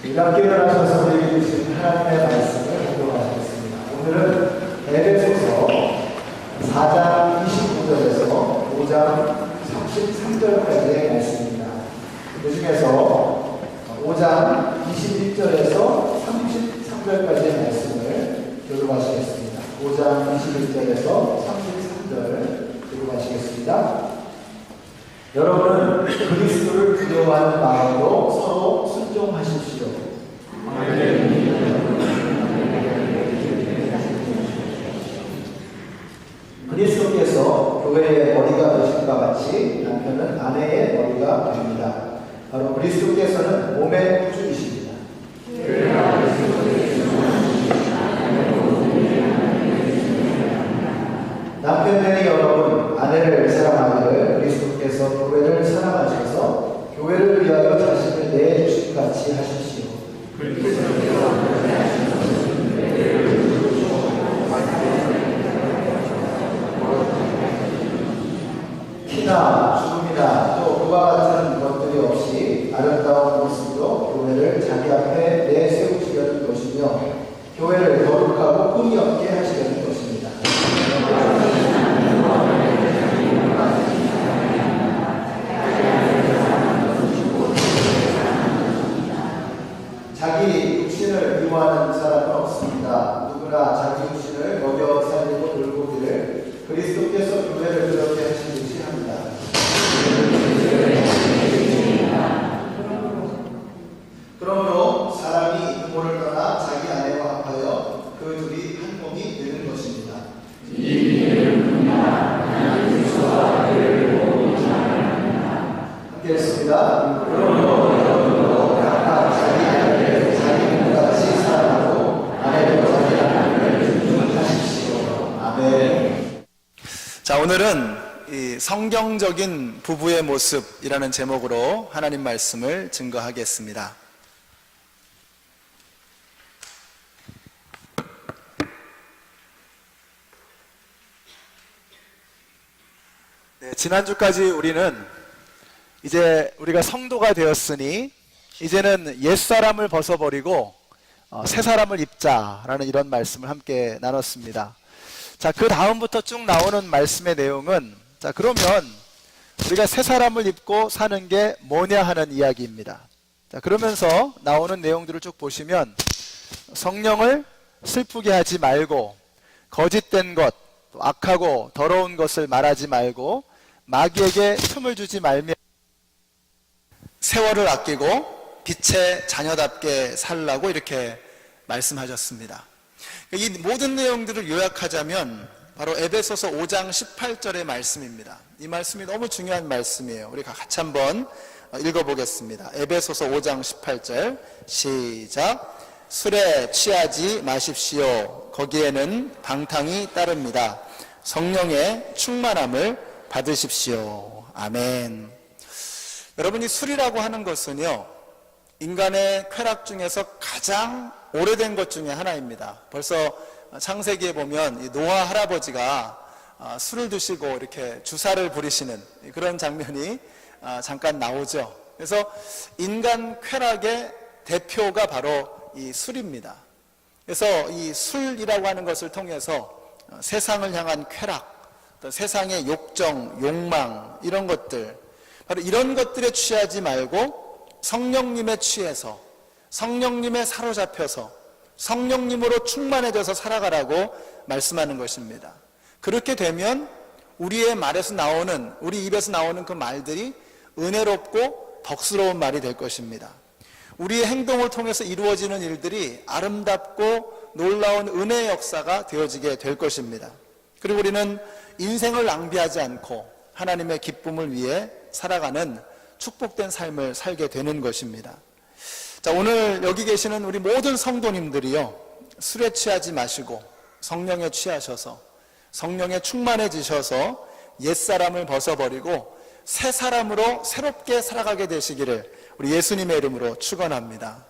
일학기를 하셔서 우리에게 주신 하나님의 말씀을 공독하겠습니다. 오늘은 에베소서 4장 29절에서 5장 33절까지의 말씀입니다. 그 중에서 5장 21절에서 33절까지의 말씀을 교독하시겠습니다. 5장 21절에서 33절 교독하시겠습니다. 여러분은 그리스도를 두려워하는 마음으로 서로 순종하십시오. 그리스도께서 교회의 머리가 되신 것 같이 남편은 아내의 머리가 됩니다. 바로 그리스도께서는 몸의 구주이십니다. 남편들이 여러분 아내를 사랑하기를 그리스도께서 교회를 사랑하셔서 교회를 위하여 자신을 내주신 같이 하십시오. 키나 죽음이나 또 그와 같은 것들이 없이 아름다운 모습으로 교회를 자기 앞에 내세우시려는 것이며 교회를 거룩하고 흠이 없게 하시려는 것입니다. 자기 육신을 미워하는 사람은 없습니다. 누구나 자기 육신을 먹여 살리고 돌보기를 그리스도께서 교회를 그렇게 하시듯이 합니다. 그러므로 사람이 부모를 떠나 자기 아내와 합하여 그 둘이 한 몸이 되는 것입니다. 함께 했습니다. 그러므로 각각 자기 아내를 자기 몸같이 사랑하고 아내도 자기 아내를 존중하십시오. 아멘. 자, 오늘은 이 성경적인 부부의 모습이라는 제목으로 하나님 말씀을 증거하겠습니다. 네, 지난주까지 우리는 이제 우리가 성도가 되었으니 이제는 옛사람을 벗어버리고 새 사람을 입자라는 이런 말씀을 함께 나눴습니다. 자, 그 다음부터 쭉 나오는 말씀의 내용은 자, 그러면 우리가 새 사람을 입고 사는 게 뭐냐 하는 이야기입니다. 자, 그러면서 나오는 내용들을 쭉 보시면 성령을 슬프게 하지 말고 거짓된 것, 또 악하고 더러운 것을 말하지 말고 마귀에게 틈을 주지 말며 세월을 아끼고 빛의 자녀답게 살라고 이렇게 말씀하셨습니다. 이 모든 내용들을 요약하자면 바로 에베소서 5장 18절의 말씀입니다. 이 말씀이 너무 중요한 말씀이에요. 우리 같이 한번 읽어보겠습니다. 에베소서 5장 18절 시작. 술에 취하지 마십시오. 거기에는 방탕이 따릅니다. 성령의 충만함을 받으십시오. 아멘. 여러분, 이 술이라고 하는 것은요, 인간의 쾌락 중에서 가장 오래된 것 중에 하나입니다. 벌써 창세기에 보면 이 노아 할아버지가 술을 드시고 이렇게 주사를 부리시는 그런 장면이 잠깐 나오죠. 그래서 인간 쾌락의 대표가 바로 이 술입니다. 그래서 이 술이라고 하는 것을 통해서 세상을 향한 쾌락, 또 세상의 욕정, 욕망 이런 것들, 바로 이런 것들에 취하지 말고 성령님에 취해서 성령님에 사로잡혀서 성령님으로 충만해져서 살아가라고 말씀하는 것입니다. 그렇게 되면 우리의 말에서 나오는, 우리 입에서 나오는 그 말들이 은혜롭고 덕스러운 말이 될 것입니다. 우리의 행동을 통해서 이루어지는 일들이 아름답고 놀라운 은혜의 역사가 되어지게 될 것입니다. 그리고 우리는 인생을 낭비하지 않고 하나님의 기쁨을 위해 살아가는 축복된 삶을 살게 되는 것입니다. 자, 오늘 여기 계시는 우리 모든 성도님들이요, 술에 취하지 마시고 성령에 취하셔서 성령에 충만해지셔서 옛사람을 벗어버리고 새 사람으로 새롭게 살아가게 되시기를 우리 예수님의 이름으로 축원합니다.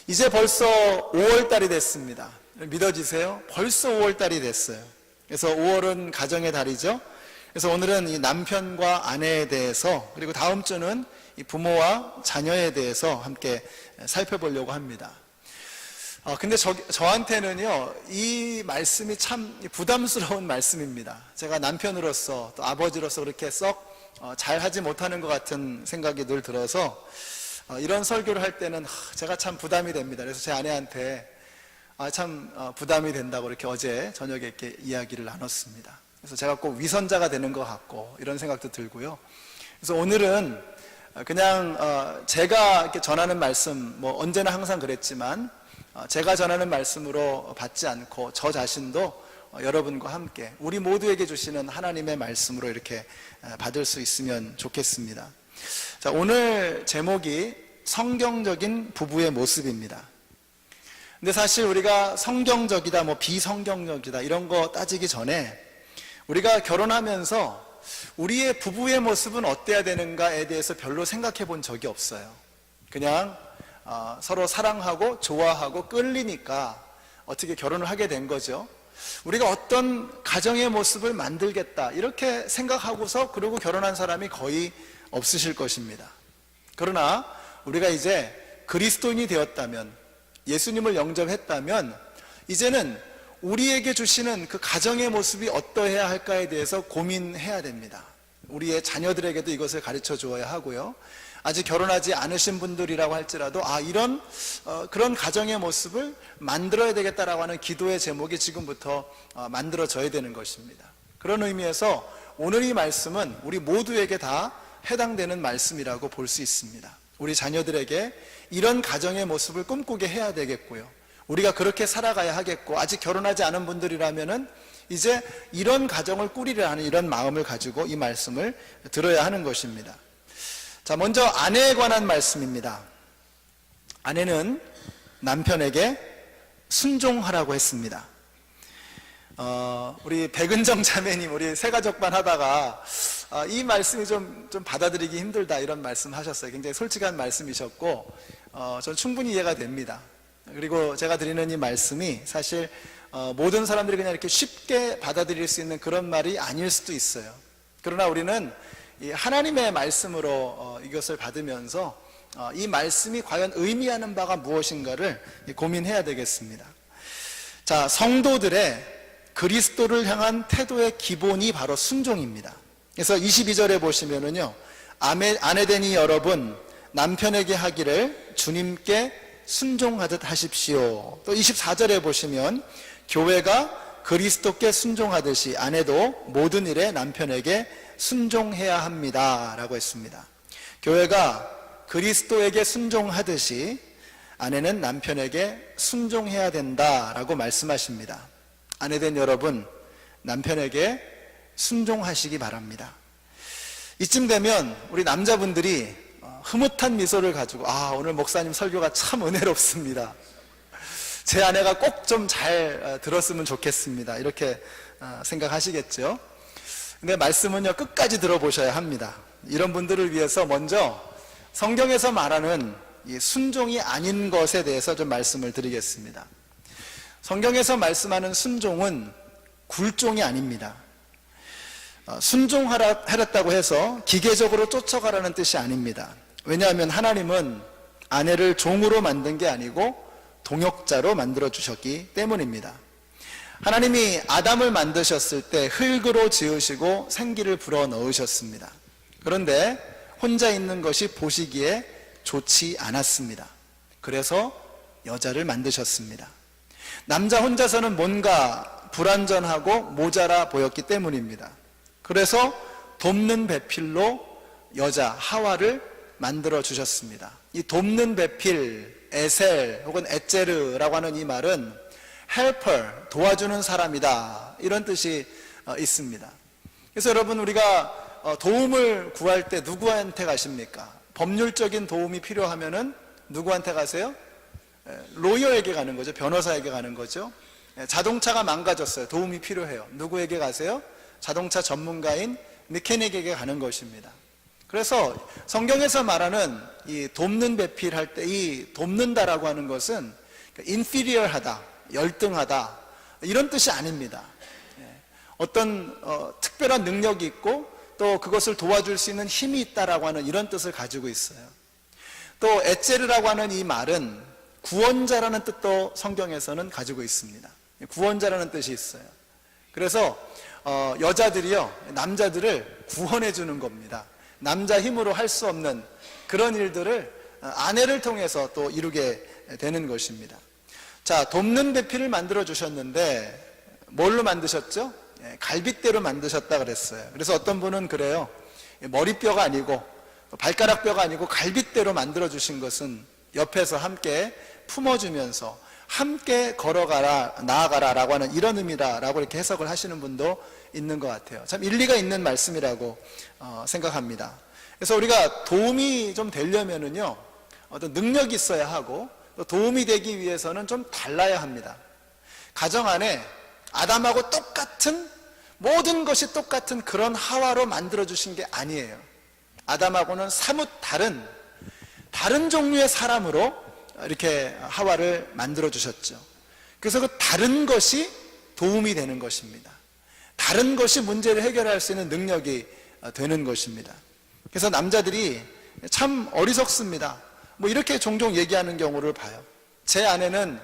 이제 벌써 5월달이 됐습니다. 믿어지세요? 벌써 5월달이 됐어요. 그래서 5월은 가정의 달이죠. 그래서 오늘은 이 남편과 아내에 대해서, 그리고 다음 주는 이 부모와 자녀에 대해서 함께 살펴보려고 합니다. 근데 저한테는요, 이 말씀이 참 부담스러운 말씀입니다. 제가 남편으로서 또 아버지로서 그렇게 썩 잘하지 못하는 것 같은 생각이 늘 들어서 이런 설교를 할 때는 제가 참 부담이 됩니다. 그래서 제 아내한테 참 부담이 된다고 이렇게 어제 저녁에 이렇게 이야기를 나눴습니다. 그래서 제가 꼭 위선자가 되는 것 같고 이런 생각도 들고요. 그래서 오늘은 그냥 제가 이렇게 전하는 말씀, 뭐 언제나 항상 그랬지만 제가 전하는 말씀으로 받지 않고 저 자신도 여러분과 함께 우리 모두에게 주시는 하나님의 말씀으로 이렇게 받을 수 있으면 좋겠습니다. 자, 오늘 제목이 성경적인 부부의 모습입니다. 근데 사실 우리가 성경적이다, 뭐 비성경적이다 이런 거 따지기 전에 우리가 결혼하면서 우리의 부부의 모습은 어때야 되는가에 대해서 별로 생각해 본 적이 없어요. 그냥 서로 사랑하고 좋아하고 끌리니까 어떻게 결혼을 하게 된 거죠. 우리가 어떤 가정의 모습을 만들겠다 이렇게 생각하고서 그러고 결혼한 사람이 거의 없으실 것입니다. 그러나 우리가 이제 그리스도인이 되었다면, 예수님을 영접했다면 이제는 우리에게 주시는 그 가정의 모습이 어떠해야 할까에 대해서 고민해야 됩니다. 우리의 자녀들에게도 이것을 가르쳐 주어야 하고요. 아직 결혼하지 않으신 분들이라고 할지라도 이런 그런 가정의 모습을 만들어야 되겠다라고 하는 기도의 제목이 지금부터 만들어져야 되는 것입니다. 그런 의미에서 오늘 이 말씀은 우리 모두에게 다 해당되는 말씀이라고 볼 수 있습니다. 우리 자녀들에게 이런 가정의 모습을 꿈꾸게 해야 되겠고요. 우리가 그렇게 살아가야 하겠고, 아직 결혼하지 않은 분들이라면은 이제 이런 가정을 꾸리려는 이런 마음을 가지고 이 말씀을 들어야 하는 것입니다. 자, 먼저 아내에 관한 말씀입니다. 아내는 남편에게 순종하라고 했습니다. 우리 백은정 자매님, 우리 새가족반 하다가 이 말씀이 좀 받아들이기 힘들다 이런 말씀 하셨어요. 굉장히 솔직한 말씀이셨고 전 충분히 이해가 됩니다. 그리고 제가 드리는 이 말씀이 사실 모든 사람들이 그냥 이렇게 쉽게 받아들일 수 있는 그런 말이 아닐 수도 있어요. 그러나 우리는 이 하나님의 말씀으로 이것을 받으면서 이 말씀이 과연 의미하는 바가 무엇인가를 고민해야 되겠습니다. 자, 성도들의 그리스도를 향한 태도의 기본이 바로 순종입니다. 그래서 22절에 보시면은요, 아내되니 여러분 남편에게 하기를 주님께 순종하듯 하십시오. 또 24절에 보시면 교회가 그리스도께 순종하듯이 아내도 모든 일에 남편에게 순종해야 합니다 라고 했습니다. 교회가 그리스도에게 순종하듯이 아내는 남편에게 순종해야 된다라고 말씀하십니다. 아내된 여러분, 남편에게 순종하시기 바랍니다. 이쯤 되면 우리 남자분들이 흐뭇한 미소를 가지고 오늘 목사님 설교가 참 은혜롭습니다. 제 아내가 꼭 좀 잘 들었으면 좋겠습니다. 이렇게 생각하시겠죠. 근데 말씀은요, 끝까지 들어보셔야 합니다. 이런 분들을 위해서 먼저 성경에서 말하는 이 순종이 아닌 것에 대해서 좀 말씀을 드리겠습니다. 성경에서 말씀하는 순종은 굴종이 아닙니다. 순종하랬다고 해서 기계적으로 쫓아가라는 뜻이 아닙니다. 왜냐하면 하나님은 아내를 종으로 만든 게 아니고 동역자로 만들어 주셨기 때문입니다. 하나님이 아담을 만드셨을 때 흙으로 지으시고 생기를 불어 넣으셨습니다. 그런데 혼자 있는 것이 보시기에 좋지 않았습니다. 그래서 여자를 만드셨습니다. 남자 혼자서는 뭔가 불완전하고 모자라 보였기 때문입니다. 그래서 돕는 배필로 여자 하와를 만들어 주셨습니다. 이 돕는 배필, 에셀 혹은 에제르라고 하는 이 말은 helper, 도와주는 사람이다 이런 뜻이 있습니다. 그래서 여러분, 우리가 도움을 구할 때 누구한테 가십니까? 법률적인 도움이 필요하면은 누구한테 가세요? 로이어에게 가는 거죠. 변호사에게 가는 거죠. 자동차가 망가졌어요. 도움이 필요해요. 누구에게 가세요? 자동차 전문가인 메케닉에게 가는 것입니다. 그래서 성경에서 말하는 이 돕는 배필할 때 이 돕는다라고 하는 것은 inferior하다, 열등하다 이런 뜻이 아닙니다. 어떤 특별한 능력이 있고 또 그것을 도와줄 수 있는 힘이 있다라고 하는 이런 뜻을 가지고 있어요. 또 에체르라고 하는 이 말은 구원자라는 뜻도 성경에서는 가지고 있습니다. 구원자라는 뜻이 있어요. 그래서 여자들이요, 남자들을 구원해 주는 겁니다. 남자 힘으로 할 수 없는 그런 일들을 아내를 통해서 또 이루게 되는 것입니다. 자, 돕는 배필을 만들어 주셨는데 뭘로 만드셨죠? 갈빗대로 만드셨다 그랬어요. 그래서 어떤 분은 그래요. 머리뼈가 아니고 발가락뼈가 아니고 갈빗대로 만들어 주신 것은 옆에서 함께 품어주면서 함께 걸어가라, 나아가라 라고 하는 이런 의미다라고 이렇게 해석을 하시는 분도 있는 것 같아요. 참 일리가 있는 말씀이라고 생각합니다. 그래서 우리가 도움이 좀 되려면은요, 어떤 능력이 있어야 하고 또 도움이 되기 위해서는 좀 달라야 합니다. 가정 안에 아담하고 똑같은, 모든 것이 똑같은 그런 하와로 만들어 주신 게 아니에요. 아담하고는 사뭇 다른 종류의 사람으로 이렇게 하와를 만들어 주셨죠. 그래서 그 다른 것이 도움이 되는 것입니다. 다른 것이 문제를 해결할 수 있는 능력이 되는 것입니다. 그래서 남자들이 참 어리석습니다. 뭐 이렇게 종종 얘기하는 경우를 봐요. 제 아내는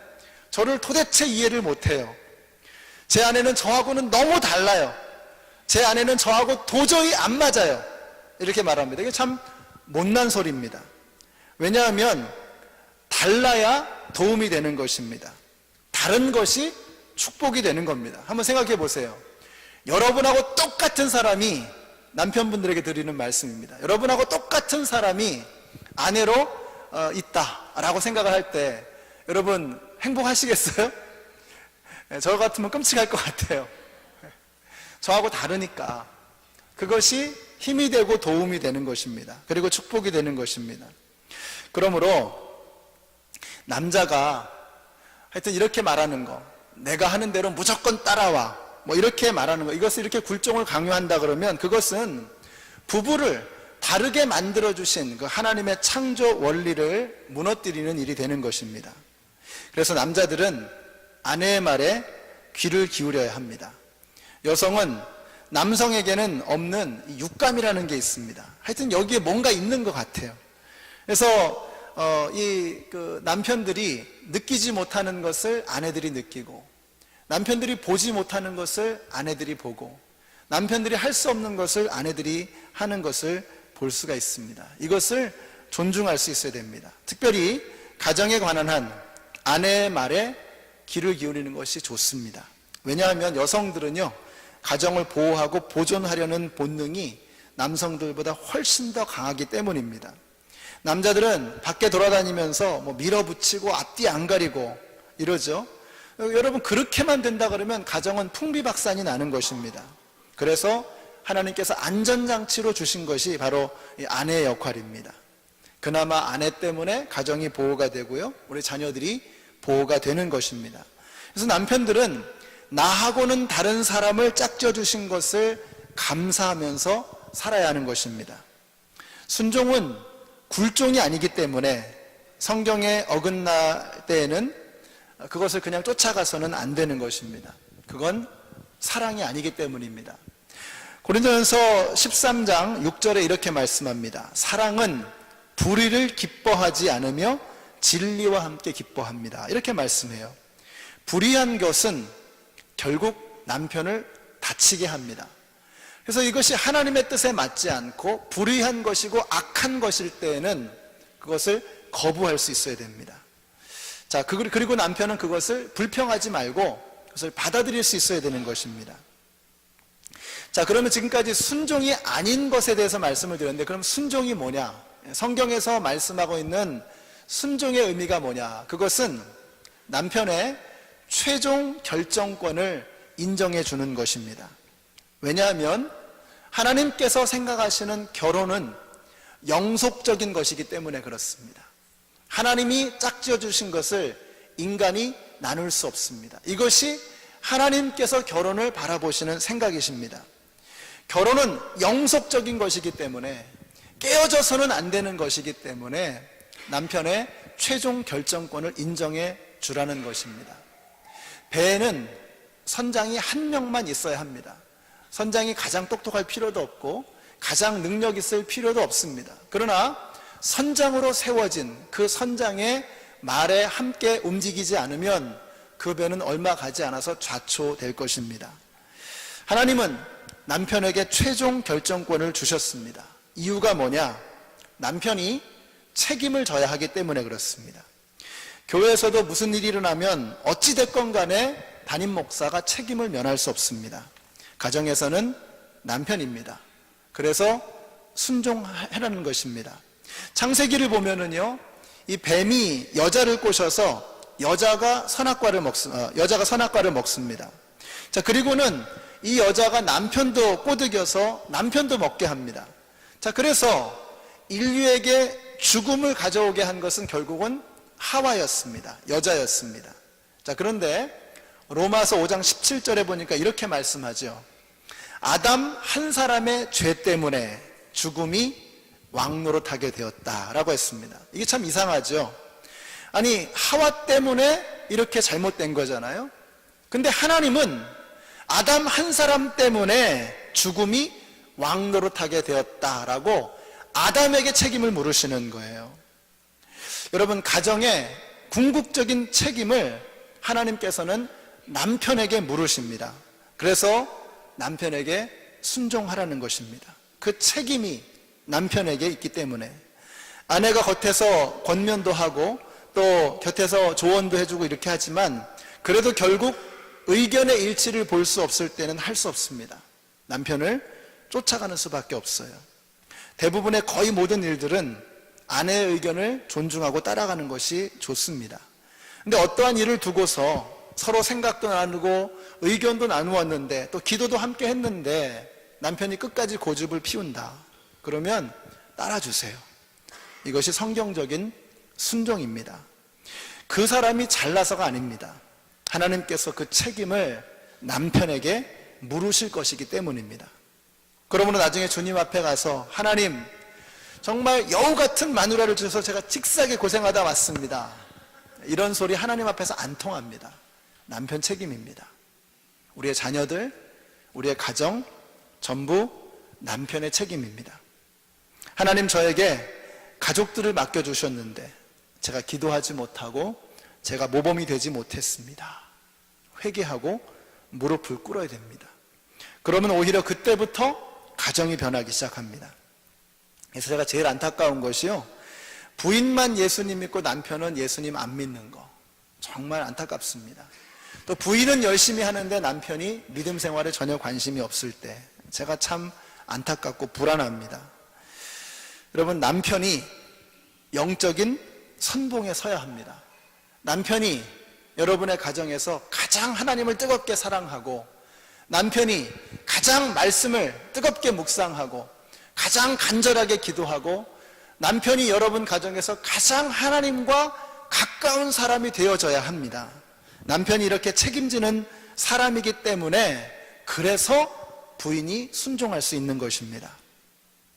저를 도대체 이해를 못해요. 제 아내는 저하고는 너무 달라요. 제 아내는 저하고 도저히 안 맞아요. 이렇게 말합니다. 이게 참 못난 소리입니다. 왜냐하면 달라야 도움이 되는 것입니다. 다른 것이 축복이 되는 겁니다. 한번 생각해 보세요. 여러분하고 똑같은 사람이, 남편분들에게 드리는 말씀입니다. 여러분하고 똑같은 사람이 아내로 있다라고 생각을 할 때 여러분 행복하시겠어요? 저 같으면 끔찍할 것 같아요. 저하고 다르니까 그것이 힘이 되고 도움이 되는 것입니다. 그리고 축복이 되는 것입니다. 그러므로 남자가 하여튼 이렇게 말하는 거, 내가 하는 대로 무조건 따라와, 뭐 이렇게 말하는 거, 이것을 이렇게 굴종을 강요한다 그러면 그것은 부부를 다르게 만들어주신 그 하나님의 창조 원리를 무너뜨리는 일이 되는 것입니다. 그래서 남자들은 아내의 말에 귀를 기울여야 합니다. 여성은 남성에게는 없는 육감이라는 게 있습니다. 하여튼 여기에 뭔가 있는 것 같아요. 그래서 그 남편들이 느끼지 못하는 것을 아내들이 느끼고, 남편들이 보지 못하는 것을 아내들이 보고, 남편들이 할 수 없는 것을 아내들이 하는 것을 볼 수가 있습니다. 이것을 존중할 수 있어야 됩니다. 특별히 가정에 관한 한 아내의 말에 귀를 기울이는 것이 좋습니다. 왜냐하면 여성들은요, 가정을 보호하고 보존하려는 본능이 남성들보다 훨씬 더 강하기 때문입니다. 남자들은 밖에 돌아다니면서 뭐 밀어붙이고 앞뒤 안 가리고 이러죠. 여러분, 그렇게만 된다 그러면 가정은 풍비박산이 나는 것입니다. 그래서 하나님께서 안전장치로 주신 것이 바로 이 아내의 역할입니다. 그나마 아내 때문에 가정이 보호가 되고요, 우리 자녀들이 보호가 되는 것입니다. 그래서 남편들은 나하고는 다른 사람을 짝져 주신 것을 감사하면서 살아야 하는 것입니다. 순종은 굴종이 아니기 때문에 성경에 어긋날 때에는 그것을 그냥 쫓아가서는 안 되는 것입니다. 그건 사랑이 아니기 때문입니다. 고린도전서 13장 6절에 이렇게 말씀합니다. 사랑은 불의를 기뻐하지 않으며 진리와 함께 기뻐합니다. 이렇게 말씀해요. 불의한 것은 결국 남편을 다치게 합니다. 그래서 이것이 하나님의 뜻에 맞지 않고 불의한 것이고 악한 것일 때에는 그것을 거부할 수 있어야 됩니다. 자, 그리고 남편은 그것을 불평하지 말고 그것을 받아들일 수 있어야 되는 것입니다. 자, 그러면 지금까지 순종이 아닌 것에 대해서 말씀을 드렸는데, 그럼 순종이 뭐냐? 성경에서 말씀하고 있는 순종의 의미가 뭐냐? 그것은 남편의 최종 결정권을 인정해 주는 것입니다. 왜냐하면 하나님께서 생각하시는 결혼은 영속적인 것이기 때문에 그렇습니다. 하나님이 짝지어 주신 것을 인간이 나눌 수 없습니다. 이것이 하나님께서 결혼을 바라보시는 생각이십니다. 결혼은 영속적인 것이기 때문에, 깨어져서는 안 되는 것이기 때문에 남편의 최종 결정권을 인정해 주라는 것입니다. 배에는 선장이 한 명만 있어야 합니다. 선장이 가장 똑똑할 필요도 없고 가장 능력 있을 필요도 없습니다. 그러나 선장으로 세워진 그 선장의 말에 함께 움직이지 않으면 그 배는 얼마 가지 않아서 좌초될 것입니다. 하나님은 남편에게 최종 결정권을 주셨습니다. 이유가 뭐냐? 남편이 책임을 져야 하기 때문에 그렇습니다. 교회에서도 무슨 일이 일어나면 어찌됐건 간에 담임 목사가 책임을 면할 수 없습니다. 가정에서는 남편입니다. 그래서 순종하라는 것입니다. 창세기를 보면은요, 이 뱀이 여자를 꼬셔서 여자가 선악과를 먹습니다. 자, 그리고는 이 여자가 남편도 꼬드겨서 남편도 먹게 합니다. 자, 그래서 인류에게 죽음을 가져오게 한 것은 결국은 하와였습니다. 여자였습니다. 자, 그런데 로마서 5장 17절에 보니까 이렇게 말씀하죠. 아담 한 사람의 죄 때문에 죽음이 왕노릇하게 되었다라고 했습니다. 이게 참 이상하죠. 아니, 하와 때문에 이렇게 잘못된 거잖아요. 근데 하나님은 아담 한 사람 때문에 죽음이 왕노릇하게 되었다라고 아담에게 책임을 물으시는 거예요. 여러분, 가정의 궁극적인 책임을 하나님께서는 남편에게 물으십니다. 그래서 남편에게 순종하라는 것입니다. 그 책임이 남편에게 있기 때문에 아내가 겉에서 권면도 하고 또 곁에서 조언도 해주고 이렇게 하지만 그래도 결국 의견의 일치를 볼 수 없을 때는 할 수 없습니다. 남편을 쫓아가는 수밖에 없어요. 대부분의 거의 모든 일들은 아내의 의견을 존중하고 따라가는 것이 좋습니다. 근데 어떠한 일을 두고서 서로 생각도 나누고 의견도 나누었는데 또 기도도 함께 했는데 남편이 끝까지 고집을 피운다. 그러면 따라주세요. 이것이 성경적인 순종입니다. 그 사람이 잘나서가 아닙니다. 하나님께서 그 책임을 남편에게 물으실 것이기 때문입니다. 그러므로 나중에 주님 앞에 가서 하나님, 정말 여우 같은 마누라를 주셔서 제가 직사게 고생하다 왔습니다. 이런 소리 하나님 앞에서 안 통합니다. 남편 책임입니다. 우리의 자녀들, 우리의 가정, 전부 남편의 책임입니다. 하나님, 저에게 가족들을 맡겨주셨는데 제가 기도하지 못하고 제가 모범이 되지 못했습니다. 회개하고 무릎을 꿇어야 됩니다. 그러면 오히려 그때부터 가정이 변하기 시작합니다. 그래서 제가 제일 안타까운 것이요, 부인만 예수님 믿고 남편은 예수님 안 믿는 거 정말 안타깝습니다. 또 부인은 열심히 하는데 남편이 믿음 생활에 전혀 관심이 없을 때 제가 참 안타깝고 불안합니다. 여러분, 남편이 영적인 선봉에 서야 합니다. 남편이 여러분의 가정에서 가장 하나님을 뜨겁게 사랑하고 남편이 가장 말씀을 뜨겁게 묵상하고 가장 간절하게 기도하고 남편이 여러분 가정에서 가장 하나님과 가까운 사람이 되어져야 합니다. 남편이 이렇게 책임지는 사람이기 때문에 그래서 부인이 순종할 수 있는 것입니다.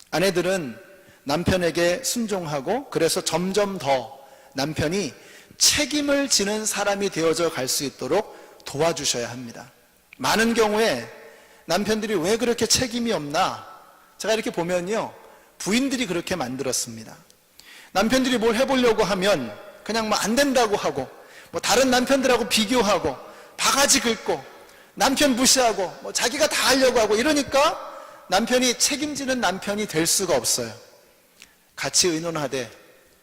아내들은 남편에게 순종하고 그래서 점점 더 남편이 책임을 지는 사람이 되어져 갈 수 있도록 도와주셔야 합니다. 많은 경우에 남편들이 왜 그렇게 책임이 없나? 제가 이렇게 보면요, 부인들이 그렇게 만들었습니다. 남편들이 뭘 해보려고 하면 그냥 뭐 안 된다고 하고 뭐 다른 남편들하고 비교하고 바가지 긁고 남편 무시하고 뭐 자기가 다 하려고 하고 이러니까 남편이 책임지는 남편이 될 수가 없어요. 같이 의논하되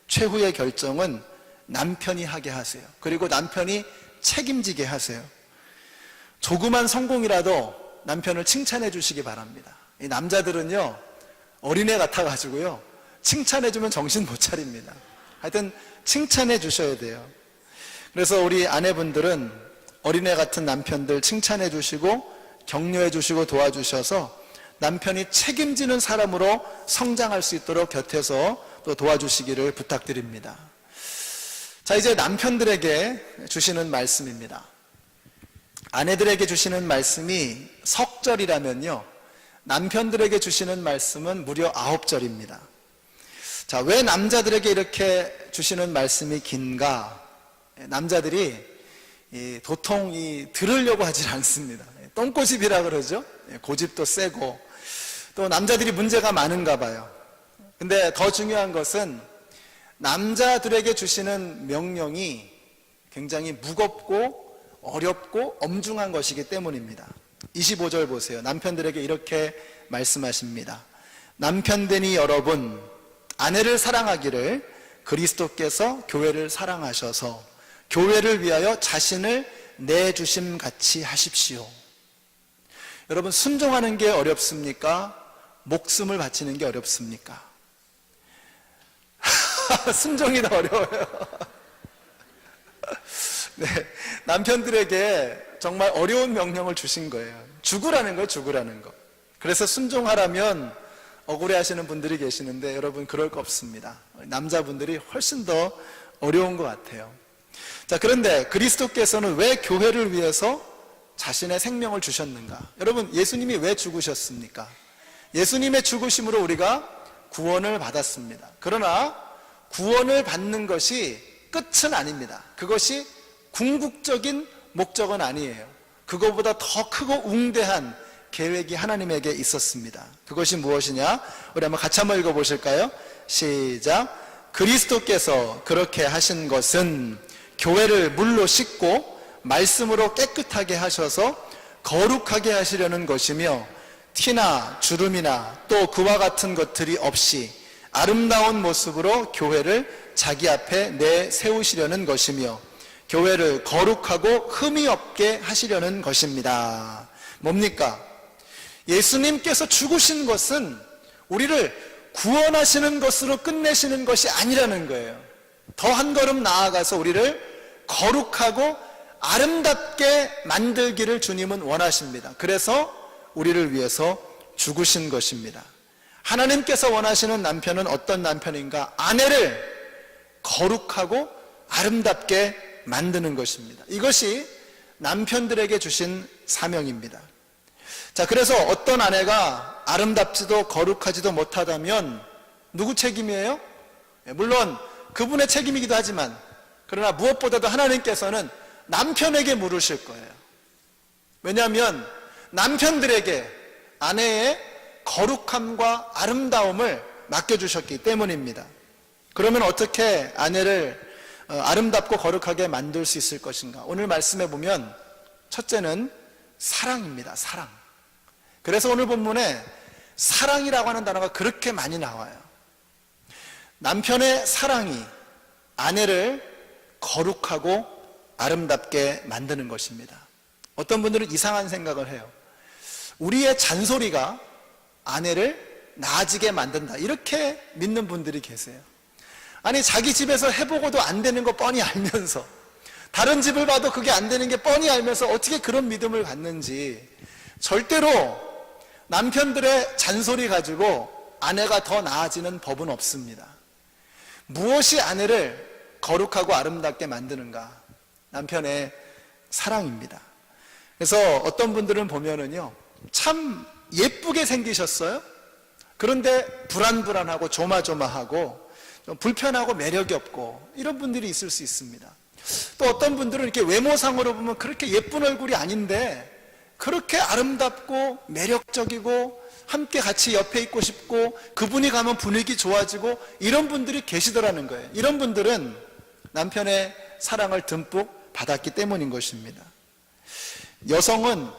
최후의 결정은 남편이 하게 하세요. 그리고 남편이 책임지게 하세요. 조그만 성공이라도 남편을 칭찬해 주시기 바랍니다. 이 남자들은요, 어린애 같아가지고요, 칭찬해주면 정신 못 차립니다. 하여튼 칭찬해 주셔야 돼요. 그래서 우리 아내분들은 어린애 같은 남편들 칭찬해 주시고 격려해 주시고 도와주셔서 남편이 책임지는 사람으로 성장할 수 있도록 곁에서 또 도와주시기를 부탁드립니다. 자, 이제 남편들에게 주시는 말씀입니다. 아내들에게 주시는 말씀이 석절이라면요, 남편들에게 주시는 말씀은 무려 9절입니다. 자, 왜 남자들에게 이렇게 주시는 말씀이 긴가? 남자들이 도통 들으려고 하질 않습니다. 똥고집이라 그러죠. 고집도 세고 또 남자들이 문제가 많은가 봐요. 근데 더 중요한 것은 남자들에게 주시는 명령이 굉장히 무겁고 어렵고 엄중한 것이기 때문입니다. 25절 보세요. 남편들에게 이렇게 말씀하십니다. 남편되니 여러분, 아내를 사랑하기를 그리스도께서 교회를 사랑하셔서 교회를 위하여 자신을 내주심 같이 하십시오. 여러분, 순종하는 게 어렵습니까? 목숨을 바치는 게 어렵습니까? 순종이 더 어려워요. 네, 남편들에게 정말 어려운 명령을 주신 거예요. 죽으라는 거예요, 죽으라는 거. 그래서 순종하라면 억울해하시는 분들이 계시는데 여러분, 그럴 거 없습니다. 남자분들이 훨씬 더 어려운 것 같아요. 자, 그런데 그리스도께서는 왜 교회를 위해서 자신의 생명을 주셨는가? 여러분, 예수님이 왜 죽으셨습니까? 예수님의 죽으심으로 우리가 구원을 받았습니다. 그러나 구원을 받는 것이 끝은 아닙니다. 그것이 궁극적인 목적은 아니에요. 그거보다 더 크고 웅대한 계획이 하나님에게 있었습니다. 그것이 무엇이냐? 우리 한번 읽어보실까요? 시작. 그리스도께서 그렇게 하신 것은 교회를 물로 씻고 말씀으로 깨끗하게 하셔서 거룩하게 하시려는 것이며, 티나 주름이나 또 그와 같은 것들이 없이 아름다운 모습으로 교회를 자기 앞에 내세우시려는 것이며, 교회를 거룩하고 흠이 없게 하시려는 것입니다. 뭡니까? 예수님께서 죽으신 것은 우리를 구원하시는 것으로 끝내시는 것이 아니라는 거예요. 더 한 걸음 나아가서 우리를 거룩하고 아름답게 만들기를 주님은 원하십니다. 그래서 우리를 위해서 죽으신 것입니다. 하나님께서 원하시는 남편은 어떤 남편인가? 아내를 거룩하고 아름답게 만드는 것입니다. 이것이 남편들에게 주신 사명입니다. 자, 그래서 어떤 아내가 아름답지도 거룩하지도 못하다면 누구 책임이에요? 물론 그분의 책임이기도 하지만, 그러나 무엇보다도 하나님께서는 남편에게 물으실 거예요. 왜냐하면 남편들에게 아내의 거룩함과 아름다움을 맡겨주셨기 때문입니다. 그러면 어떻게 아내를 아름답고 거룩하게 만들 수 있을 것인가? 오늘 말씀해 보면 첫째는 사랑입니다. 사랑. 그래서 오늘 본문에 사랑이라고 하는 단어가 그렇게 많이 나와요. 남편의 사랑이 아내를 거룩하고 아름답게 만드는 것입니다. 어떤 분들은 이상한 생각을 해요. 우리의 잔소리가 아내를 나아지게 만든다, 이렇게 믿는 분들이 계세요. 아니, 자기 집에서 해보고도 안 되는 거 뻔히 알면서, 다른 집을 봐도 그게 안 되는 게 뻔히 알면서 어떻게 그런 믿음을 갖는지. 절대로 남편들의 잔소리 가지고 아내가 더 나아지는 법은 없습니다. 무엇이 아내를 거룩하고 아름답게 만드는가? 남편의 사랑입니다. 그래서 어떤 분들은 보면은요, 참 예쁘게 생기셨어요. 그런데 불안불안하고 조마조마하고 좀 불편하고 매력이 없고, 이런 분들이 있을 수 있습니다. 또 어떤 분들은 이렇게 외모상으로 보면 그렇게 예쁜 얼굴이 아닌데 그렇게 아름답고 매력적이고 함께 같이 옆에 있고 싶고, 그분이 가면 분위기 좋아지고, 이런 분들이 계시더라는 거예요. 이런 분들은 남편의 사랑을 듬뿍 받았기 때문인 것입니다. 여성은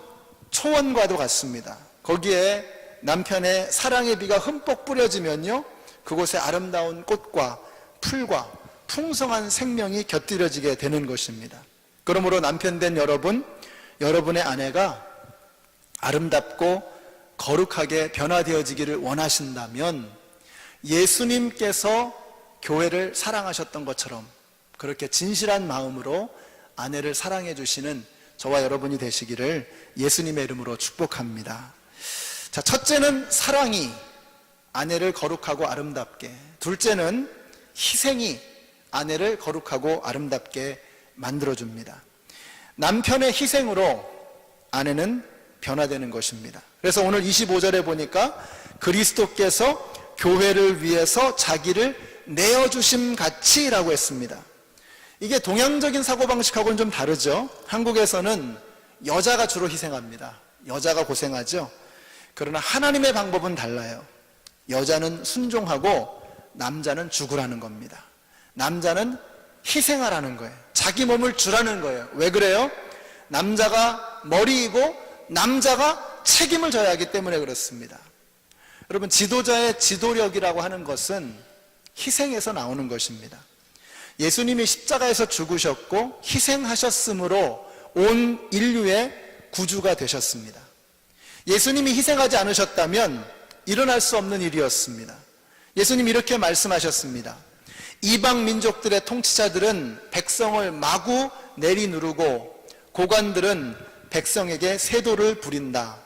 초원과도 같습니다. 거기에 남편의 사랑의 비가 흠뻑 뿌려지면요, 그곳에 아름다운 꽃과 풀과 풍성한 생명이 곁들여지게 되는 것입니다. 그러므로 남편된 여러분, 여러분의 아내가 아름답고 거룩하게 변화되어지기를 원하신다면 예수님께서 교회를 사랑하셨던 것처럼 그렇게 진실한 마음으로 아내를 사랑해 주시는 저와 여러분이 되시기를 예수님의 이름으로 축복합니다. 자, 첫째는 사랑이 아내를 거룩하고 아름답게, 둘째는 희생이 아내를 거룩하고 아름답게 만들어줍니다. 남편의 희생으로 아내는 변화되는 것입니다. 그래서 오늘 25절에 보니까 그리스도께서 교회를 위해서 자기를 내어주심 같이 라고 했습니다. 이게 동양적인 사고방식하고는 좀 다르죠. 한국에서는 여자가 주로 희생합니다. 여자가 고생하죠. 그러나 하나님의 방법은 달라요. 여자는 순종하고 남자는 죽으라는 겁니다. 남자는 희생하라는 거예요. 자기 몸을 주라는 거예요. 왜 그래요? 남자가 머리이고 남자가 책임을 져야 하기 때문에 그렇습니다. 여러분, 지도자의 지도력이라고 하는 것은 희생에서 나오는 것입니다. 예수님이 십자가에서 죽으셨고 희생하셨으므로 온 인류의 구주가 되셨습니다. 예수님이 희생하지 않으셨다면 일어날 수 없는 일이었습니다. 예수님이 이렇게 말씀하셨습니다. 이방 민족들의 통치자들은 백성을 마구 내리누르고 고관들은 백성에게 세도를 부린다.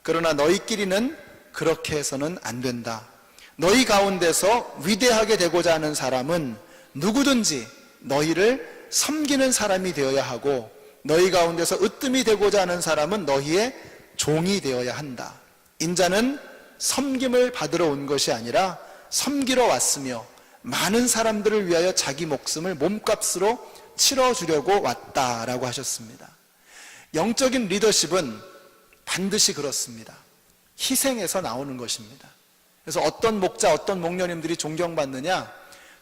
그러나 너희끼리는 그렇게 해서는 안 된다. 너희 가운데서 위대하게 되고자 하는 사람은 누구든지 너희를 섬기는 사람이 되어야 하고 너희 가운데서 으뜸이 되고자 하는 사람은 너희의 종이 되어야 한다. 인자는 섬김을 받으러 온 것이 아니라 섬기러 왔으며 많은 사람들을 위하여 자기 목숨을 몸값으로 치러주려고 왔다라고 하셨습니다. 영적인 리더십은 반드시 그렇습니다. 희생에서 나오는 것입니다. 그래서 어떤 목자, 어떤 목녀님들이 존경받느냐?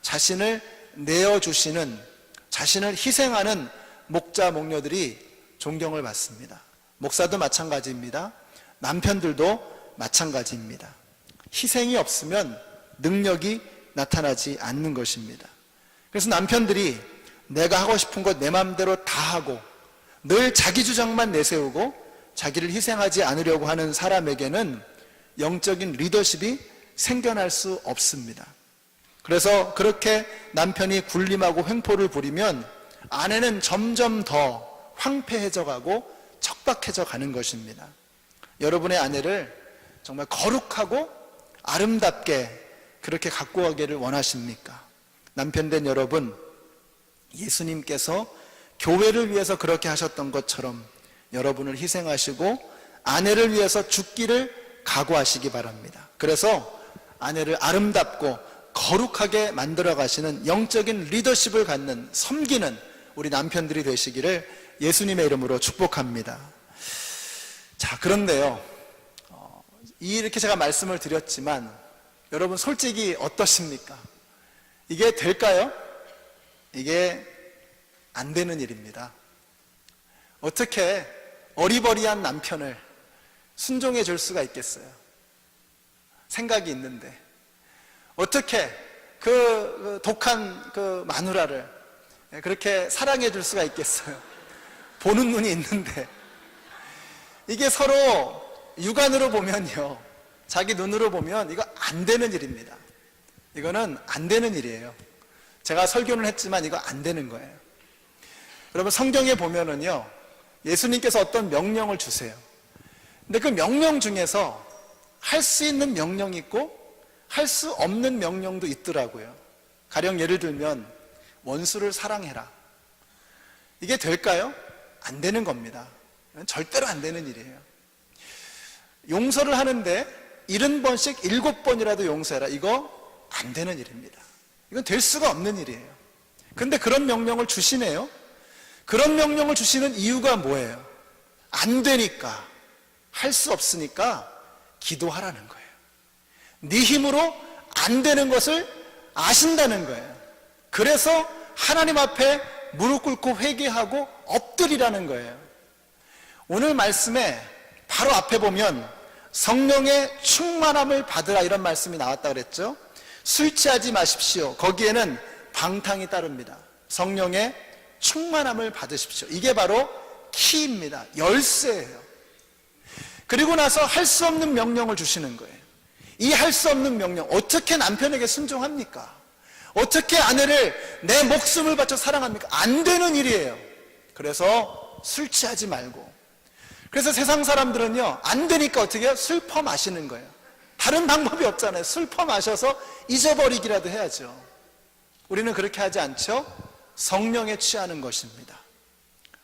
자신을 내어주시는, 자신을 희생하는 목자, 목녀들이 존경을 받습니다. 목사도 마찬가지입니다. 남편들도 마찬가지입니다. 희생이 없으면 능력이 나타나지 않는 것입니다. 그래서 남편들이 내가 하고 싶은 것 내 마음대로 다 하고 늘 자기 주장만 내세우고 자기를 희생하지 않으려고 하는 사람에게는 영적인 리더십이 생겨날 수 없습니다. 그래서 그렇게 남편이 군림하고 횡포를 부리면 아내는 점점 더 황폐해져 가고 척박해져 가는 것입니다. 여러분의 아내를 정말 거룩하고 아름답게 그렇게 갖고 가기를 원하십니까? 남편된 여러분, 예수님께서 교회를 위해서 그렇게 하셨던 것처럼 여러분을 희생하시고 아내를 위해서 죽기를 각오하시기 바랍니다. 그래서 아내를 아름답고 거룩하게 만들어 가시는 영적인 리더십을 갖는, 섬기는 우리 남편들이 되시기를 예수님의 이름으로 축복합니다. 자, 그런데요, 이렇게 제가 말씀을 드렸지만 여러분 솔직히 어떠십니까? 이게 될까요? 이게 안 되는 일입니다. 어떻게 어리버리한 남편을 순종해 줄 수가 있겠어요? 생각이 있는데 어떻게 그 독한 그 마누라를 그렇게 사랑해 줄 수가 있겠어요? 보는 눈이 있는데. 이게 서로 육안으로 보면요, 자기 눈으로 보면 이거 안 되는 일입니다. 이거는 안 되는 일이에요. 제가 설교는 했지만 이거 안 되는 거예요. 여러분, 성경에 보면은요, 예수님께서 어떤 명령을 주세요. 근데 그 명령 중에서 할 수 있는 명령이 있고 할 수 없는 명령도 있더라고요. 가령 예를 들면 원수를 사랑해라. 이게 될까요? 안 되는 겁니다. 절대로 안 되는 일이에요. 용서를 하는데 70번씩 7번이라도 용서해라. 이거 안 되는 일입니다. 이건 될 수가 없는 일이에요. 그런데 그런 명령을 주시네요. 그런 명령을 주시는 이유가 뭐예요? 안 되니까, 할 수 없으니까 기도하라는 거예요. 네 힘으로 안 되는 것을 아신다는 거예요. 그래서 하나님 앞에 무릎 꿇고 회개하고 엎드리라는 거예요. 오늘 말씀에 바로 앞에 보면 성령의 충만함을 받으라 이런 말씀이 나왔다 그랬죠. 술 취하지 마십시오. 거기에는 방탕이 따릅니다. 성령의 충만함을 받으십시오. 이게 바로 키입니다. 열쇠예요. 그리고 나서 할 수 없는 명령을 주시는 거예요. 이 할 수 없는 명령, 어떻게 남편에게 순종합니까? 어떻게 아내를 내 목숨을 바쳐 사랑합니까? 안 되는 일이에요. 그래서 술 취하지 말고. 그래서 세상 사람들은요, 안 되니까 어떻게 해요? 술 퍼 마시는 거예요. 다른 방법이 없잖아요. 술 퍼 마셔서 잊어버리기라도 해야죠. 우리는 그렇게 하지 않죠? 성령에 취하는 것입니다.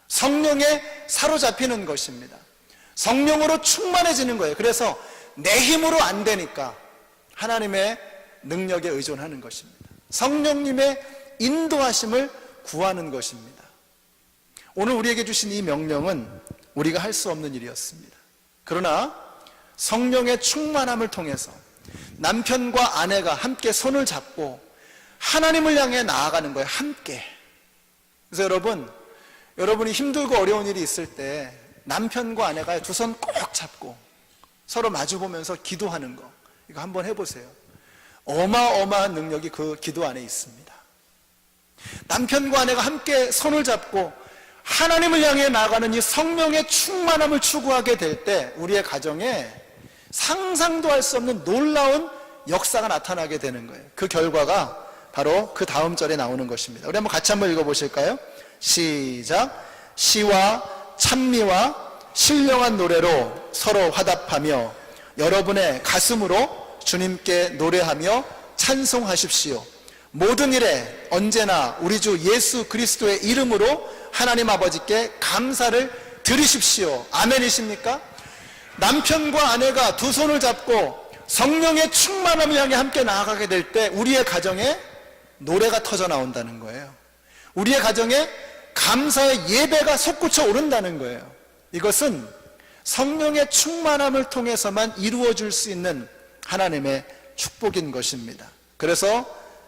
성령에 사로잡히는 것입니다. 성령으로 충만해지는 거예요. 그래서 내 힘으로 안 되니까 하나님의 능력에 의존하는 것입니다. 성령님의 인도하심을 구하는 것입니다. 오늘 우리에게 주신 이 명령은 우리가 할 수 없는 일이었습니다. 그러나 성령의 충만함을 통해서 남편과 아내가 함께 손을 잡고 하나님을 향해 나아가는 거예요. 함께. 그래서 여러분이 힘들고 어려운 일이 있을 때 남편과 아내가 두 손 꼭 잡고 서로 마주보면서 기도하는 거, 이거 한번 해보세요. 어마어마한 능력이 그 기도 안에 있습니다. 남편과 아내가 함께 손을 잡고 하나님을 향해 나아가는 이 성령의 충만함을 추구하게 될 때 우리의 가정에 상상도 할 수 없는 놀라운 역사가 나타나게 되는 거예요. 그 결과가 바로 그 다음 절에 나오는 것입니다. 우리 한번 같이 한번 읽어보실까요? 시작. 시와 찬미와 신령한 노래로 서로 화답하며 여러분의 가슴으로 주님께 노래하며 찬송하십시오. 모든 일에 언제나 우리 주 예수 그리스도의 이름으로 하나님 아버지께 감사를 드리십시오. 아멘이십니까? 남편과 아내가 두 손을 잡고 성령의 충만함을 향해 함께 나아가게 될 때 우리의 가정에 노래가 터져 나온다는 거예요. 우리의 가정에 감사의 예배가 솟구쳐 오른다는 거예요. 이것은 성령의 충만함을 통해서만 이루어질 수 있는 하나님의 축복인 것입니다. 그래서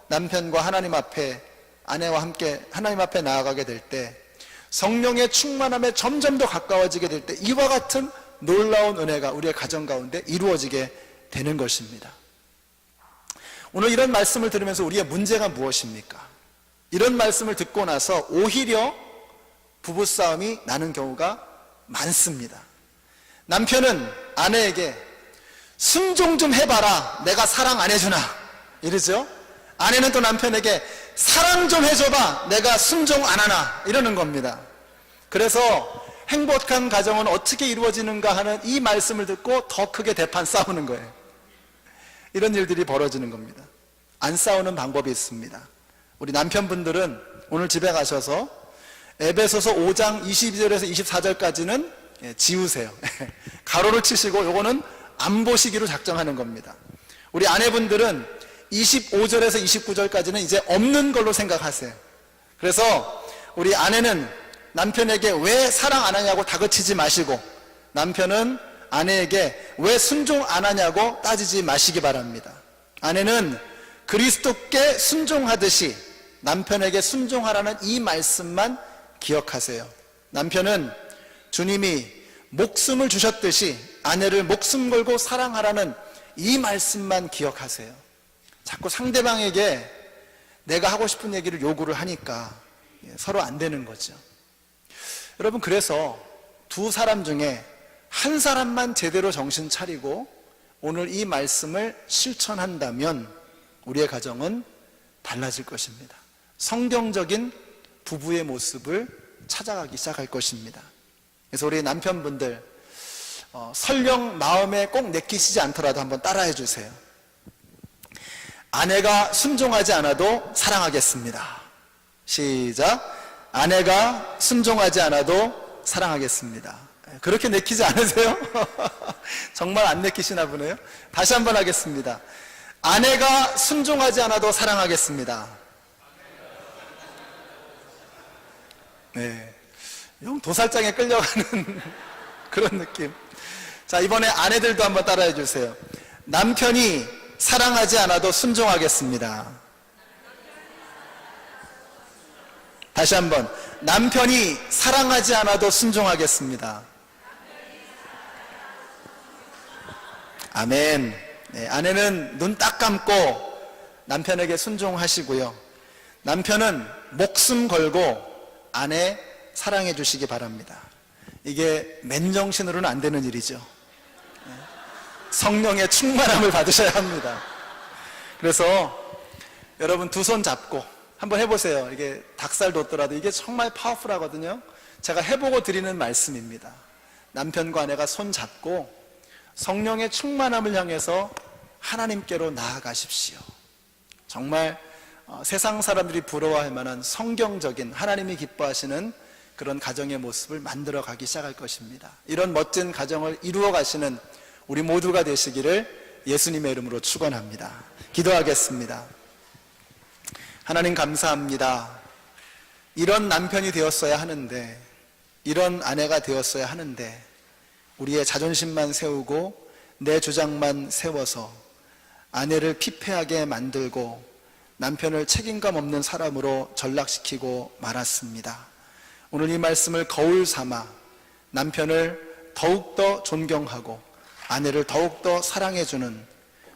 남편과 하나님 앞에, 아내와 함께 하나님 앞에 나아가게 될 때 성령의 충만함에 점점 더 가까워지게 될 때 이와 같은 놀라운 은혜가 우리의 가정 가운데 이루어지게 되는 것입니다. 오늘 이런 말씀을 들으면서 우리의 문제가 무엇입니까? 이런 말씀을 듣고 나서 오히려 부부싸움이 나는 경우가 많습니다. 남편은 아내에게 순종 좀 해봐라, 내가 사랑 안 해주나, 이러죠. 아내는 또 남편에게 사랑 좀 해줘봐, 내가 순종 안 하나, 이러는 겁니다. 그래서 행복한 가정은 어떻게 이루어지는가 하는 이 말씀을 듣고 더 크게 대판 싸우는 거예요. 이런 일들이 벌어지는 겁니다. 안 싸우는 방법이 있습니다. 우리 남편분들은 오늘 집에 가셔서 에베소서 5장 22절에서 24절까지는 지우세요. 가로를 치시고 요거는 안 보시기로 작정하는 겁니다. 우리 아내분들은 25절에서 29절까지는 이제 없는 걸로 생각하세요. 그래서 우리 아내는 남편에게 왜 사랑 안 하냐고 다그치지 마시고, 남편은 아내에게 왜 순종 안 하냐고 따지지 마시기 바랍니다. 아내는 그리스도께 순종하듯이 남편에게 순종하라는 이 말씀만 기억하세요. 남편은 주님이 목숨을 주셨듯이 아내를 목숨 걸고 사랑하라는 이 말씀만 기억하세요. 자꾸 상대방에게 내가 하고 싶은 얘기를 요구를 하니까 서로 안 되는 거죠. 여러분, 그래서 두 사람 중에 한 사람만 제대로 정신 차리고 오늘 이 말씀을 실천한다면 우리의 가정은 달라질 것입니다. 성경적인 부부의 모습을 찾아가기 시작할 것입니다. 그래서 우리 남편분들 설령 마음에 꼭 내키시지 않더라도 한번 따라해 주세요. 아내가 순종하지 않아도 사랑하겠습니다. 시작. 아내가 순종하지 않아도 사랑하겠습니다. 그렇게 내키지 않으세요? 정말 안 내키시나 보네요. 다시 한번 하겠습니다. 아내가 순종하지 않아도 사랑하겠습니다. 네, 영 도살장에 끌려가는 그런 느낌. 자, 이번에 아내들도 한번 따라해 주세요. 남편이 사랑하지 않아도 순종하겠습니다. 다시 한번. 남편이 사랑하지 않아도 순종하겠습니다. 아멘. 네, 아내는 눈 딱 감고 남편에게 순종하시고요. 남편은 목숨 걸고 아내 사랑해 주시기 바랍니다. 이게 맨정신으로는 안 되는 일이죠. 성령의 충만함을 받으셔야 합니다. 그래서 여러분 두 손 잡고 한번 해보세요. 이게 닭살 돋더라도 이게 정말 파워풀하거든요. 제가 해보고 드리는 말씀입니다. 남편과 아내가 손 잡고 성령의 충만함을 향해서 하나님께로 나아가십시오. 정말 세상 사람들이 부러워할 만한 성경적인 하나님이 기뻐하시는 그런 가정의 모습을 만들어 가기 시작할 것입니다. 이런 멋진 가정을 이루어 가시는 우리 모두가 되시기를 예수님의 이름으로 축원합니다. 기도하겠습니다. 하나님 감사합니다. 이런 남편이 되었어야 하는데, 이런 아내가 되었어야 하는데 우리의 자존심만 세우고 내 주장만 세워서 아내를 피폐하게 만들고 남편을 책임감 없는 사람으로 전락시키고 말았습니다. 오늘 이 말씀을 거울 삼아 남편을 더욱더 존경하고 아내를 더욱더 사랑해주는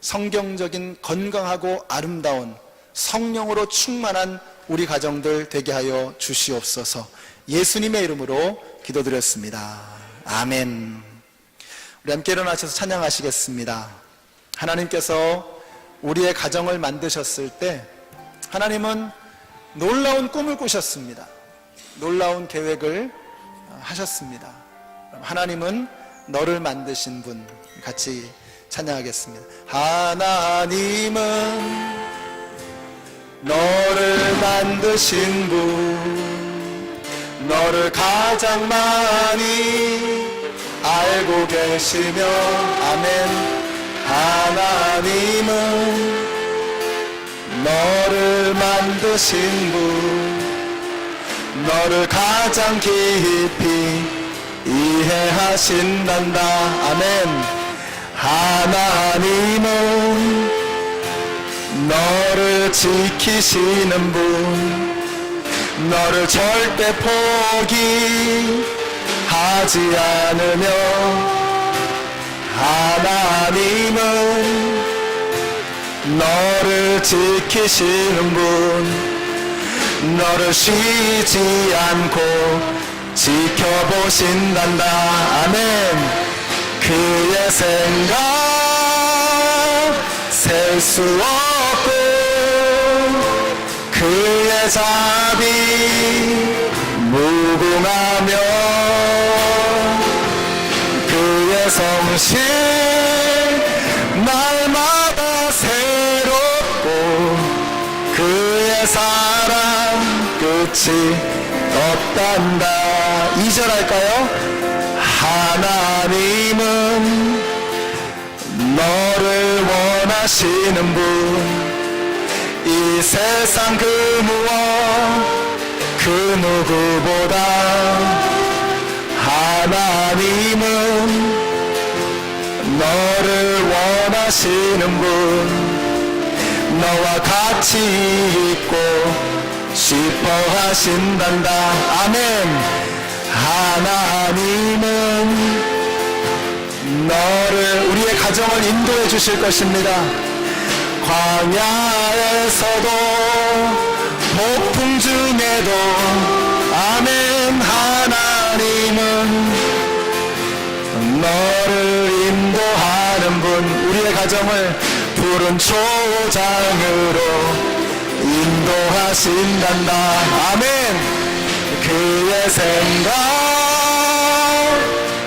성경적인 건강하고 아름다운 성령으로 충만한 우리 가정들 되게 하여 주시옵소서. 예수님의 이름으로 기도드렸습니다. 아멘. 우리 함께 일어나셔서 찬양하시겠습니다. 하나님께서 우리의 가정을 만드셨을 때 하나님은 놀라운 꿈을 꾸셨습니다. 놀라운 계획을 하셨습니다. 하나님은 너를 만드신 분, 같이 찬양하겠습니다. 하나님은 너를 만드신 분, 너를 가장 많이 알고 계시며, 아멘. 하나님은 너를 만드신 분, 너를 가장 깊이 이해하신단다. 아멘. 하나님은 너를 지키시는 분, 너를 절대 포기하지 않으며, 하나님은 너를 지키시는 분, 너를 쉬지 않고 지켜보신단다. 아멘. 그의 생각 셀 수 없고 그의 자비 무궁하며 그의 성실 날마다 새롭고 그의 사랑 끝이 없단다. 2절 할까요? 하나님은 너를 원하시는 분, 이 세상 그 무엇 그 누구보다 하나님은 너를 원하시는 분, 너와 같이 있고 싶어 하신단다. 아멘. 하나님은 너를, 우리의 가정을 인도해 주실 것입니다. 광야에서도 폭풍 중에도 아멘. 하나님은 너를 인도하는 분, 우리의 가정을 푸른 초장으로 인도하신단다. 아멘. 그의 생각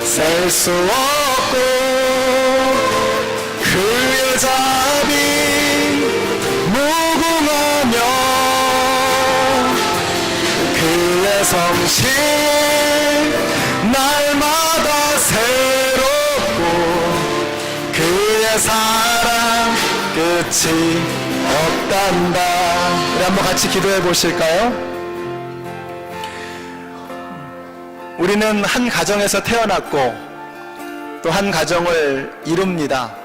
셀 수 없고 그의 자비 무궁하며 그의 성실 날마다 새롭고 그의 사랑 끝이 없단다. 우리 한번 같이 기도해 보실까요? 우리는 한 가정에서 태어났고 또 한 가정을 이룹니다.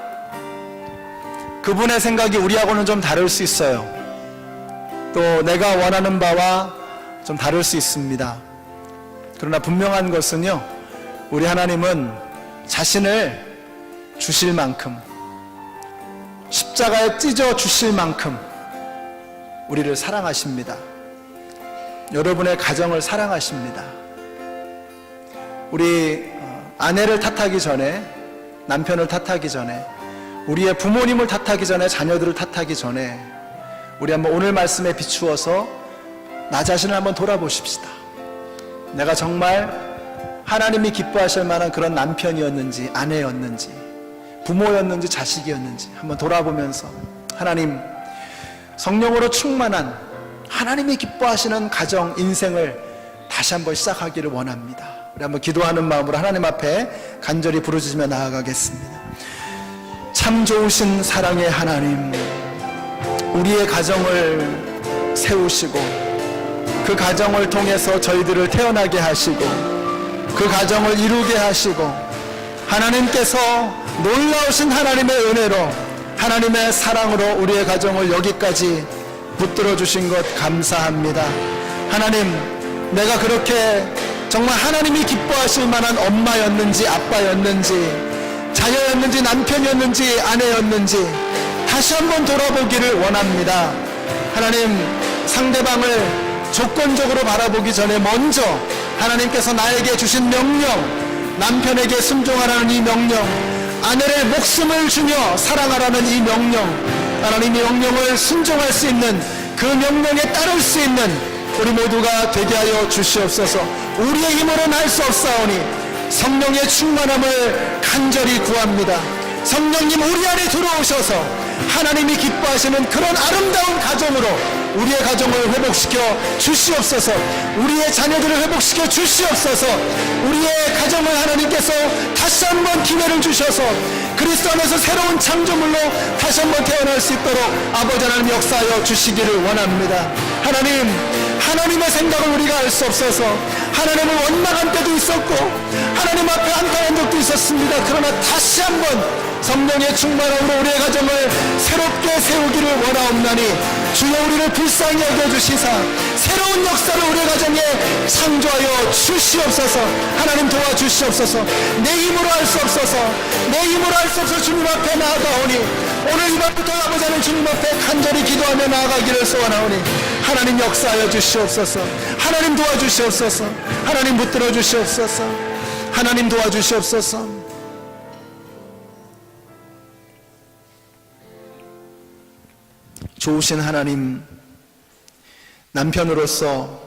그분의 생각이 우리하고는 좀 다를 수 있어요. 또 내가 원하는 바와 좀 다를 수 있습니다. 그러나 분명한 것은요, 우리 하나님은 자신을 주실 만큼, 십자가에 찢어 주실 만큼 우리를 사랑하십니다. 여러분의 가정을 사랑하십니다. 우리 아내를 탓하기 전에, 남편을 탓하기 전에, 우리의 부모님을 탓하기 전에, 자녀들을 탓하기 전에 우리 한번 오늘 말씀에 비추어서 나 자신을 한번 돌아보십시다. 내가 정말 하나님이 기뻐하실 만한 그런 남편이었는지, 아내였는지, 부모였는지, 자식이었는지 한번 돌아보면서 하나님, 성령으로 충만한 하나님이 기뻐하시는 가정, 인생을 다시 한번 시작하기를 원합니다. 우리 한번 기도하는 마음으로 하나님 앞에 간절히 부르짖으며 나아가겠습니다. 참 좋으신 사랑의 하나님, 우리의 가정을 세우시고 그 가정을 통해서 저희들을 태어나게 하시고 그 가정을 이루게 하시고 하나님께서 놀라우신 하나님의 은혜로, 하나님의 사랑으로 우리의 가정을 여기까지 붙들어 주신 것 감사합니다. 하나님, 내가 그렇게 정말 하나님이 기뻐하실 만한 엄마였는지 아빠였는지 자녀였는지 남편이었는지 아내였는지 다시 한번 돌아보기를 원합니다. 하나님, 상대방을 조건적으로 바라보기 전에 먼저 하나님께서 나에게 주신 명령, 남편에게 순종하라는 이 명령, 아내를 목숨을 주며 사랑하라는 이 명령, 하나님 이 명령을 순종할 수 있는, 그 명령에 따를 수 있는 우리 모두가 되게 하여 주시옵소서. 우리의 힘으로는 할 수 없사오니 성령의 충만함을 간절히 구합니다. 성령님, 우리 안에 들어오셔서 하나님이 기뻐하시는 그런 아름다운 가정으로 우리의 가정을 회복시켜 주시옵소서. 우리의 자녀들을 회복시켜 주시옵소서. 우리의 가정을 하나님께서 다시 한번 기회를 주셔서 그리스도 안에서 새로운 창조물로 다시 한번 태어날 수 있도록 아버지 하나님 역사하여 주시기를 원합니다. 하나님, 하나님의 생각을 우리가 알 수 없어서 하나님을 원망한 때도 있었고 하나님 앞에 안타한 적도 있었습니다. 그러나 다시 한번 성령의 충만함으로 우리의 가정을 새롭게 세우기를 원하옵나니 주여 우리를 불쌍히 여겨주시사 새로운 역사를 우리의 가정에 창조하여 주시옵소서. 하나님 도와주시옵소서. 내 힘으로 할 수 없어서, 내 힘으로 할 수 없어서 주님 앞에 나아가오니 오늘 이 밤부터 아버지 하나님 주님 앞에 간절히 기도하며 나아가기를 소원하오니 하나님 역사하여 주시옵소서. 하나님 도와주시옵소서. 하나님 붙들어 주시옵소서. 하나님 도와주시옵소서. 좋으신 하나님, 남편으로서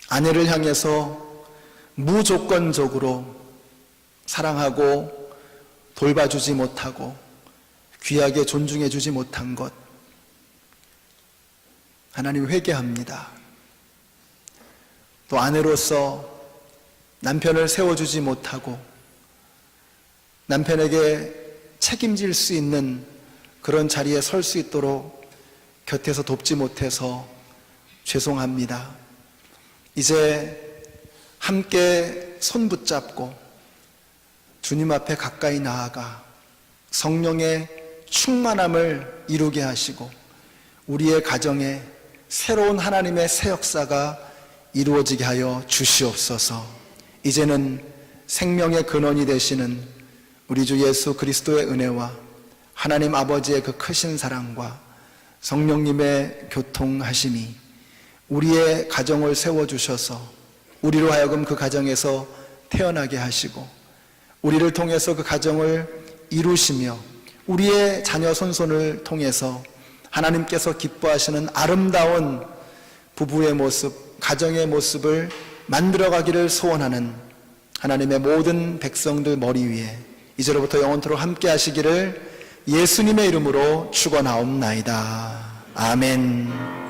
아내를 향해서 무조건적으로 사랑하고 돌봐주지 못하고 귀하게 존중해주지 못한 것, 하나님 회개합니다. 또 아내로서 남편을 세워주지 못하고 남편에게 책임질 수 있는 그런 자리에 설 수 있도록 곁에서 돕지 못해서 죄송합니다. 이제 함께 손 붙잡고 주님 앞에 가까이 나아가 성령의 충만함을 이루게 하시고 우리의 가정에 새로운 하나님의 새 역사가 이루어지게 하여 주시옵소서. 이제는 생명의 근원이 되시는 우리 주 예수 그리스도의 은혜와 하나님 아버지의 그 크신 사랑과 성령님의 교통하심이 우리의 가정을 세워주셔서 우리로 하여금 그 가정에서 태어나게 하시고 우리를 통해서 그 가정을 이루시며 우리의 자녀 손손을 통해서 하나님께서 기뻐하시는 아름다운 부부의 모습, 가정의 모습을 만들어가기를 소원하는 하나님의 모든 백성들 머리 위에 이제로부터 영원토록 함께 하시기를 예수님의 이름으로 축원하옵나이다. 아멘.